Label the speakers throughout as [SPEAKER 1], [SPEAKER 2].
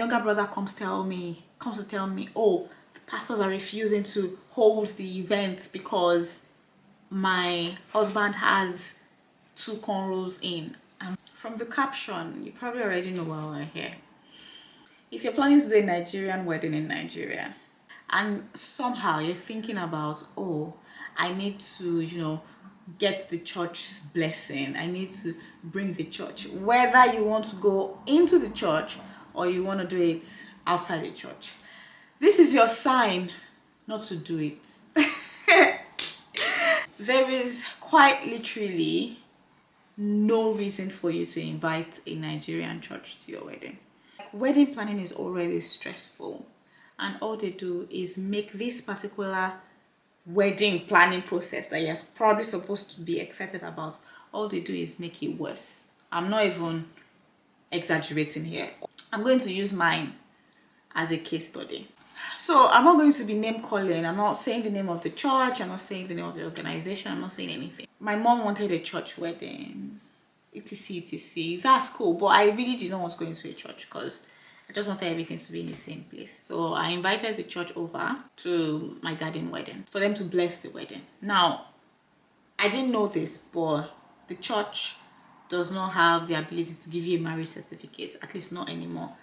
[SPEAKER 1] Younger brother comes to tell me, oh, the pastors are refusing to hold the event because my husband has 2 cornrows in. And from the caption, you probably already know why we're here. If you're planning to do a Nigerian wedding in Nigeria, and somehow you're thinking about, oh, I need to, get the church's blessing, I need to bring the church, whether you want to go into the church or you want to do it outside the church, this is your sign not to do it. There is quite literally no reason for you to invite a Nigerian church to your wedding. Wedding planning is already stressful, and all they do is make this particular wedding planning process that you're probably supposed to be excited about, all they do is make it worse. I'm not even exaggerating here. I'm going to use mine as a case study. So I'm not going to be name calling. I'm not saying the name of the church. I'm not saying the name of the organization. I'm not saying anything. My mom wanted a church wedding, etc, etc. That's cool, but I really did not want to go into a church because I just wanted everything to be in the same place. So I invited the church over to my garden wedding for them to bless the wedding. Now, I didn't know this, but the church does not have the ability to give you a marriage certificate, at least not anymore.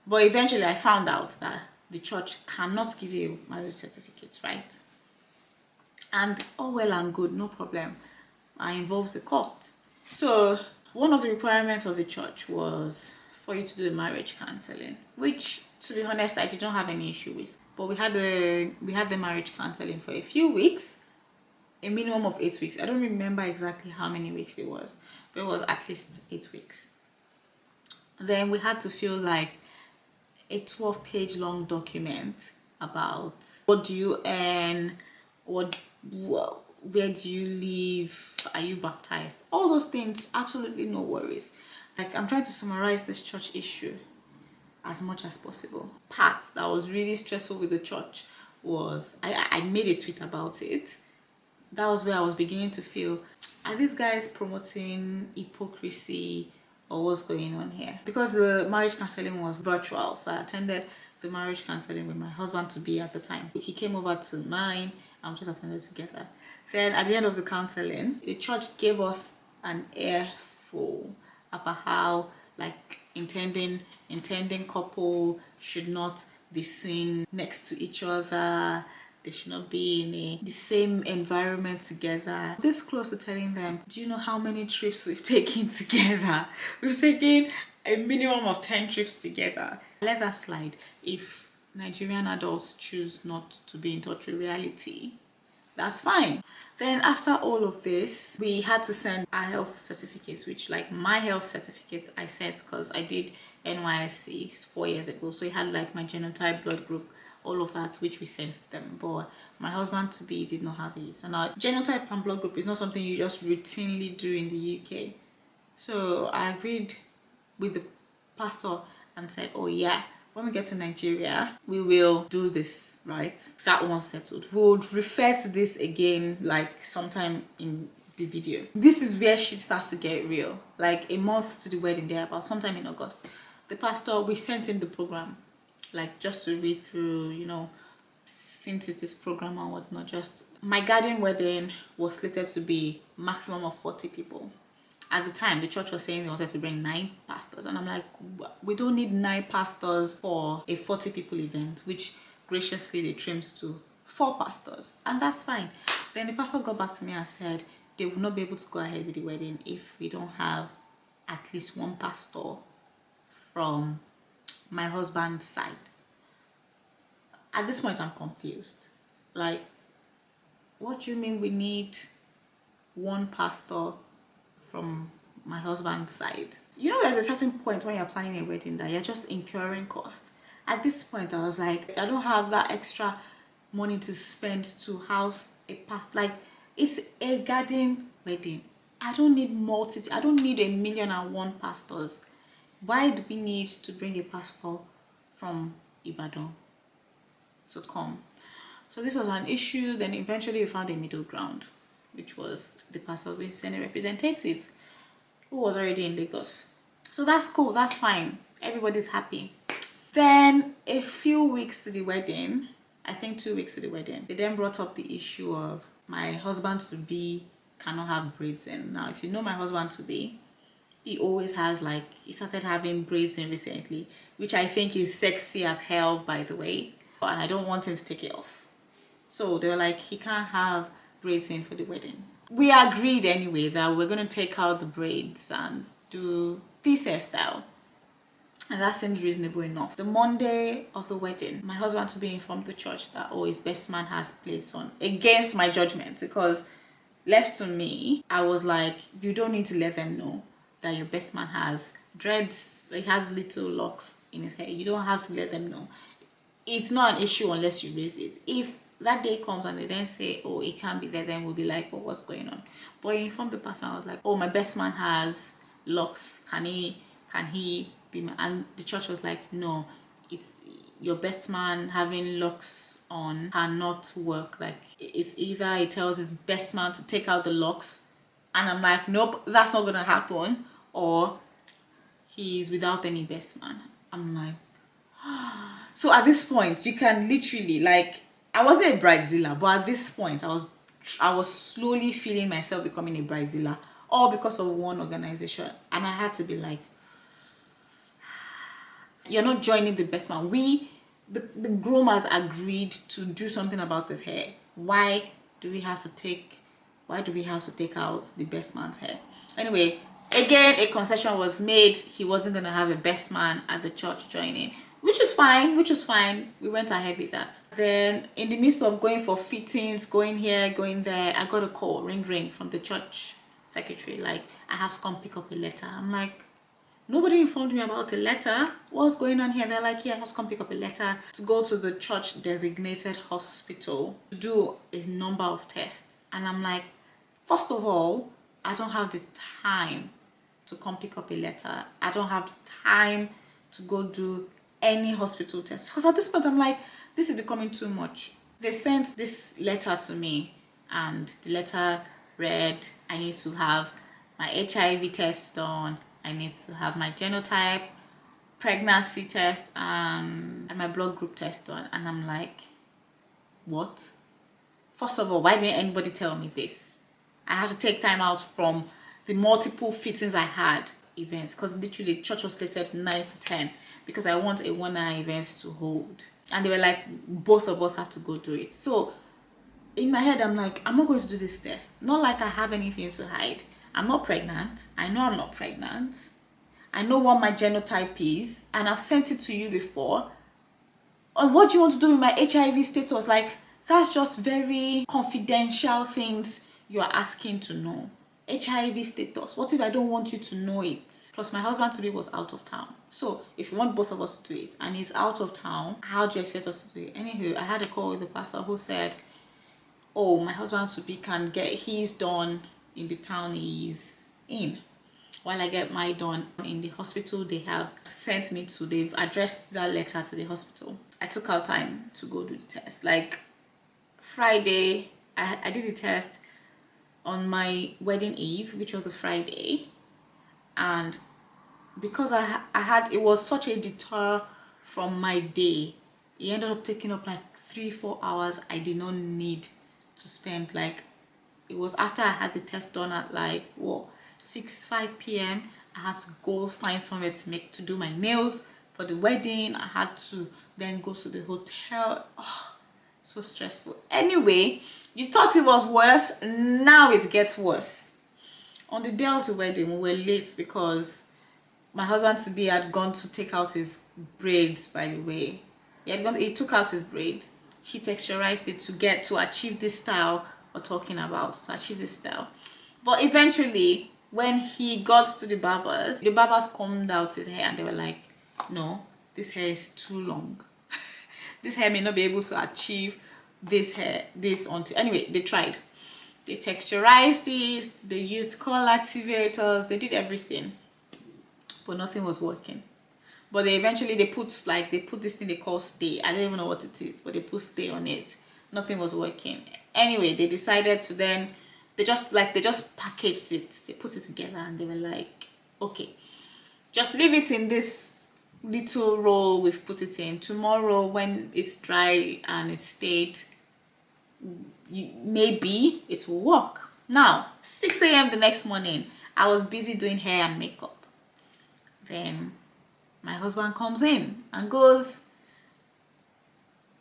[SPEAKER 1] But eventually I found out that the church cannot give you marriage certificates, right? And all well and good, no problem. I involved the court. So one of the requirements of the church was for you to do the marriage counseling, which, to be honest, I did not have any issue with. But we had the marriage counseling for a few weeks, a minimum of 8 weeks. I don't remember exactly how many weeks it was, but it was at least 8 weeks. Then we had to fill like a 12-page long document about what do you earn, where do you live, are you baptized, all those things. Absolutely no worries. Like, I'm trying to summarize this church issue as much as possible. Part that was really stressful with the church was I made a tweet about it. That was where I was beginning to feel, are these guys promoting hypocrisy or what's going on here? Because the marriage counseling was virtual, so I attended the marriage counseling with my husband to be at the time. He came over to mine and we just attended together. Then at the end of the counseling, the church gave us an earful about how, like, intending couple should not be seen next to each other. They should not be in the same environment together. This close to telling them, do you know how many trips we've taken together? We've taken a minimum of 10 trips together. Let that slide. If Nigerian adults choose not to be in touch with reality, that's fine. Then after all of this, we had to send our health certificates, which, like, my health certificates I sent because I did NYSC 4 years ago. So it had like my genotype, blood group, all of that, which we sent to them. But my husband to be did not have it. And our genotype and blood group is not something you just routinely do in the UK. So I agreed with the pastor and said, oh yeah, when we get to Nigeria, we will do this, right? That one settled. We would refer to this again, like, sometime in the video. This is where shit starts to get real. Like, a month to the wedding, there about sometime in August. The pastor, we sent him the program, like, just to read through, since it's his program and whatnot. Just, my garden wedding was slated to be maximum of 40 people. At the time, the church was saying they wanted to bring 9 pastors. And I'm like, we don't need 9 pastors for a 40 people event, which graciously they trimmed to 4 pastors. And that's fine. Then the pastor got back to me and said they would not be able to go ahead with the wedding if we don't have at least 1 pastor from my husband's side. At this point, I'm confused. Like, what do you mean we need 1 pastor from my husband's side? There's a certain point when you're planning a wedding that you're just incurring costs. At this point, I was like, I don't have that extra money to spend to house a pastor. Like, it's a garden wedding. I don't need 1,000,001 pastors. Why do we need to bring a pastor from Ibadan to come? So this was an issue. Then eventually we found a middle ground, which was the pastor was going to send a representative who was already in Lagos. So that's cool, that's fine. Everybody's happy. Then a few weeks to the wedding, I think 2 weeks to the wedding, they then brought up the issue of my husband to be cannot have braids in. Now, if you know my husband to be, he always has, like, he started having braids in recently, which I think is sexy as hell, by the way. And I don't want him to take it off. So they were like, he can't have braids in for the wedding. We agreed anyway that we're going to take out the braids and do this hairstyle. And that seems reasonable enough. The Monday of the wedding, my husband to be informed the church that, oh, his best man has plates on, against my judgment, because left to me, I was like, you don't need to let them know that your best man has dreads, he has little locks in his hair. You don't have to let them know. It's not an issue unless you raise it. If that day comes and they then say, oh, it can't be there, then we'll be like, oh, what's going on? But I informed the pastor, I was like, oh, my best man has locks. Can he be my... And the church was like, no, it's your best man having locks on cannot work. Like, it's either he tells his best man to take out the locks, and I'm like, nope, that's not gonna happen, or he's without any best man. I'm like, so at this point, you can literally, like, I wasn't a bridezilla, but at this point, I was slowly feeling myself becoming a bridezilla, all because of one organization. And I had to be like, you're not joining the best man. The groom has agreed to do something about his hair. Why do we have to take out the best man's hair? Anyway, again, a concession was made. He wasn't going to have a best man at the church joining, which was fine. We went ahead with that. Then in the midst of going for fittings, going here, going there, I got a call, ring, from the church secretary, like, I have to come pick up a letter. I'm like, nobody informed me about a letter. What's going on here? They're like, yeah, I have to come pick up a letter to go to the church designated hospital to do a number of tests. And I'm like, first of all, I don't have the time to come pick up a letter. I don't have the time to go do any hospital test, because at this point I'm like, this is becoming too much. They sent this letter to me, and the letter read, I need to have my HIV test done, I need to have my genotype, pregnancy test, and my blood group test done. And I'm like, what? First of all, why didn't anybody tell me this? I had to take time out from the multiple fittings I had events, because literally church was slated 9 to 10 because I want a 1-hour event to hold, and they were like, both of us have to go do it. So in my head, I'm like, I'm not going to do this test. Not like I have anything to hide. I'm not pregnant. I know I'm not pregnant. I know what my genotype is, and I've sent it to you before. And what do you want to do with my HIV status? Like, that's just very confidential things you're asking to know. HIV status. What if I don't want you to know it? Plus, my husband to be was out of town. So, if you want both of us to do it, and he's out of town, how do you expect us to do it? Anywho, I had a call with the pastor who said, oh, my husband to be can get his done in the town he's in, while I get my done in the hospital they have sent me to. They've addressed that letter to the hospital. I took out time to go do the test. Like, Friday, I did the test on my wedding eve, which was the Friday, and because I had, it was such a detour from my day, it ended up taking up like 3-4 hours I did not need to spend. Like, it was after I had the test done at like 5 p.m. I had to go find somewhere to do my nails for the wedding. I had to then go to the hotel. So stressful. Anyway, you thought it was worse, now it gets worse. On the day of the wedding, we were late because my husband to be had gone to take out his braids. By the way, he took out his braids, he texturized it to achieve this style we're talking about, to achieve this style. But eventually, when he got to the barbers combed out his hair, and they were like, no, this hair is too long. This hair may not be able to achieve this onto. Anyway, they tried. They texturized this, they used color activators, they did everything, but nothing was working. But they put this thing they call stay. I don't even know what it is, but they put stay on it. Nothing was working. Anyway, they decided to then, they just packaged it. They put it together, and they were like, okay, just leave it in this little roll we've put it in. Tomorrow, when it's dry and it's stayed, maybe it will work. Now, 6 a.m. the next morning, I was busy doing hair and makeup. Then my husband comes in and goes,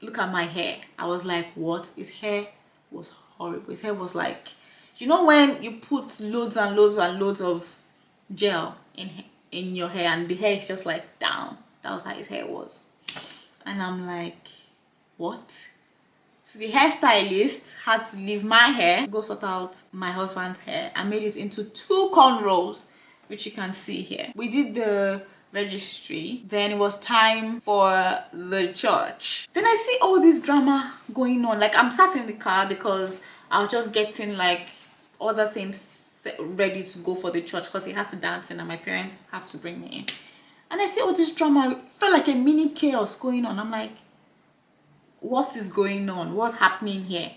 [SPEAKER 1] look at my hair. I was like, what? His hair was horrible. His hair was like, you know when you put loads and loads and loads of gel in your hair and the hair is just like down. That was how his hair was. And I'm like, what? So the hairstylist had to leave my hair, go sort out my husband's hair, and made it into 2 cornrows, which you can see here. We did the registry, then it was time for the church. Then I see all this drama going on. Like, I'm sat in the car because I was just getting like other things ready to go for the church because he has to dance in and my parents have to bring me in. And I see all this drama. It felt like a mini chaos going on. I'm like, what is going on? What's happening here?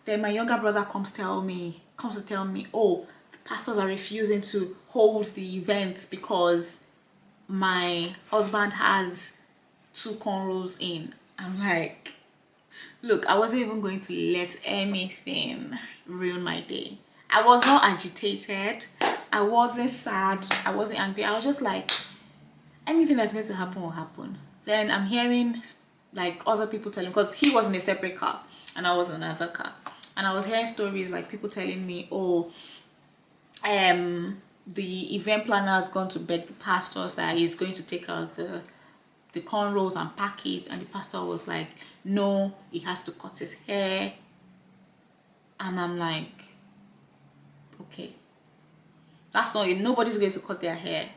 [SPEAKER 1] Then my younger brother comes to tell me, oh, the pastors are refusing to hold the event because my husband has 2 cornrows in. I'm like, look, I wasn't even going to let anything ruin my day. I was not agitated. I wasn't sad. I wasn't angry. I was just like, anything that's going to happen will happen. Then I'm hearing like other people telling, because he was in a separate car and I was in another car, and I was hearing stories like people telling me, oh, the event planner has gone to beg the pastors that he's going to take out the cornrows and pack it, and the pastor was like, no, he has to cut his hair. And I'm like, okay, that's not it. Nobody's going to cut their hair.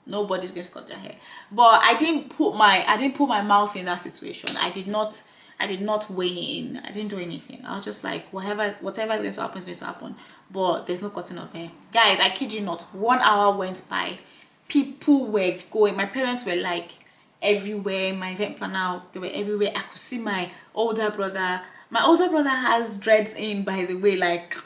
[SPEAKER 1] Nobody's going to cut their hair. But I didn't put my mouth in that situation. I did not weigh in. I didn't do anything. I was just like, whatever is going to happen is going to happen. But there's no cutting of hair. Guys, I kid you not, 1 hour went by. People were going. My parents were like everywhere. My event planner, they were everywhere. I could see my older brother. My older brother has dreads in, by the way, like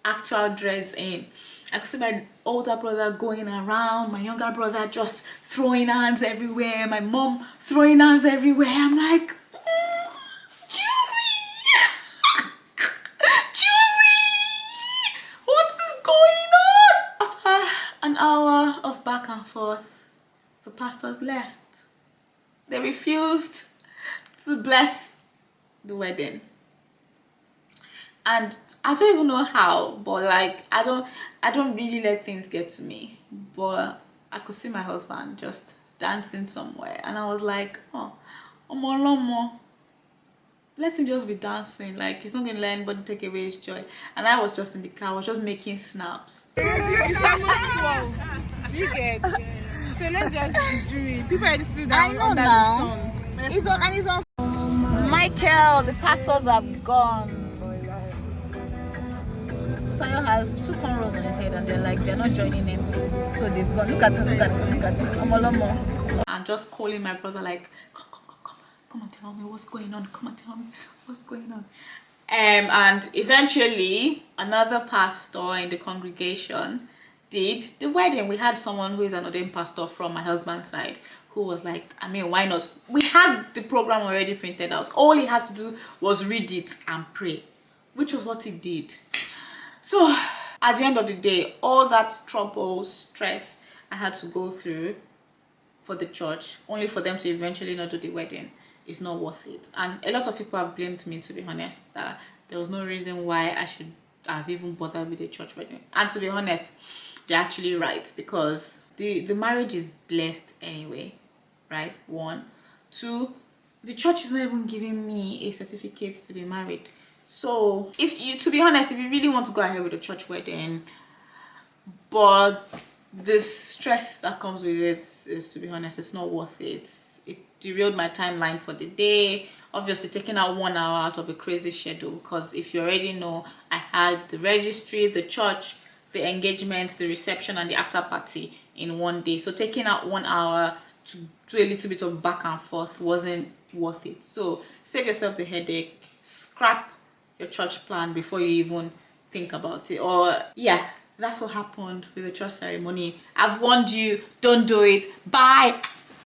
[SPEAKER 1] actual dreads in. I could see my older brother going around, my younger brother just throwing hands everywhere, my mom throwing hands everywhere. I'm like, Juicy! Juicy! What is going on? After an hour of back and forth, the pastors left. They refused to bless the wedding. And I don't even know how, but like I don't really let things get to me. But I could see my husband just dancing somewhere, and I was like, oh, Omolomo, let him just be dancing. Like, he's not gonna let anybody take away his joy. And I was just in the car, I was just making snaps.
[SPEAKER 2] It's almost 12. You get. So let's just do it. People are still down under the sun.
[SPEAKER 1] It's on. Michael, the pastors have gone. Sayo has 2 cornrows on his head and they're not joining him. So they've gone, look at it. I'm just calling my brother like, come and tell me what's going on. Come and tell me what's going on. And eventually another pastor in the congregation did the wedding. We had someone who is an ordained pastor from my husband's side who was like, I mean, why not? We had the program already printed out. All he had to do was read it and pray, which was what he did. So at the end of the day, all that trouble, stress I had to go through for the church, only for them to eventually not do the wedding, is not worth it. And a lot of people have blamed me, to be honest, that there was no reason why I should have even bothered with the church wedding. And to be honest, they're actually right, because the marriage is blessed anyway, right? 1. 2, the church is not even giving me a certificate to be married. So to be honest, if you really want to go ahead with a church wedding, but the stress that comes with it is, to be honest, it's not worth it. It derailed my timeline for the day. Obviously taking out 1 hour out of a crazy schedule, because if you already know, I had the registry, the church, the engagement, the reception, and the after party in one day. So taking out 1 hour to do a little bit of back and forth wasn't worth it. So save yourself the headache, scrap your church plan before you even think about it. Or yeah, that's what happened with the church ceremony. I've warned you, don't do it. Bye.